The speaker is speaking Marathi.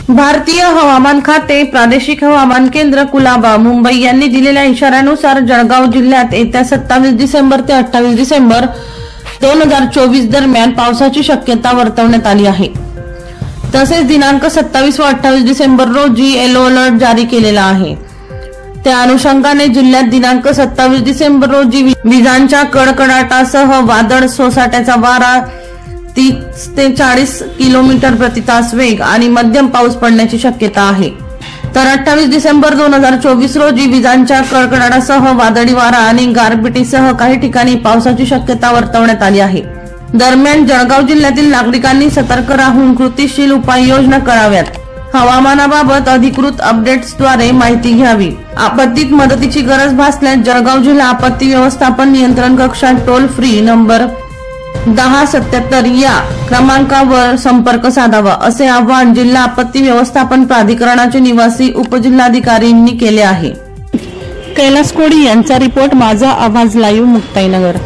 भारतीय हवामान खाते प्रादेशिक हवामान केंद्र कुलाबा मुंबई यांनी दिलेल्या इशाऱ्यानुसार जळगाव जिल्ह्यात येत्या 27 डिसेंबर ते 28 डिसेंबर 2024 दरम्यान पावसाची शक्यता वर्तवण्यात आली आहे। तसेच दिनांक 27 व 28 डिसेंबर रोजी येलो अलर्ट जारी केलेला आहे। त्या अनुषंगाने जिल्ह्यात दिनांक 27 डिसेंबर रोजी विजांच्या कडकडाटासह वादळ सोसाट्याचा वारा 30 ते 40 किलोमीटर प्रति तास वेग आणि मध्यम पाऊस पडण्याची शक्यता आहे। तर 28 डिसेंबर 2024 रोजी विजांच्या कडकडाटासह वादळी वारा आणि गारपिटीसह काही ठिकाणी पावसाची शक्यता वर्तवण्यात आली आहे। दरम्यान जळगाव जिल्ह्यातील नागरिकांनी सतर्क राहून कृतीशील उपाययोजना कराव्यात। हवामानाबाबत अधिकृत अपडेट्सद्वारे माहिती घ्यावी। आपत्तीत मदतीची गरज भासल्यास जळगाव जिल्हा आपत्ती व्यवस्थापन नियंत्रण कक्षात टोल फ्री नंबर 1077 या क्रमांकावर संपर्क साधावा, असे आवाहन जिल्हा आपत्ती व्यवस्थापन प्राधिकरणाचे निवासी उपजिल्हाधिकाऱ्यांनी केले आहे। कैलास कोडी यांचा रिपोर्ट, माझा आवाज लाईव्ह, मुक्ताईनगर।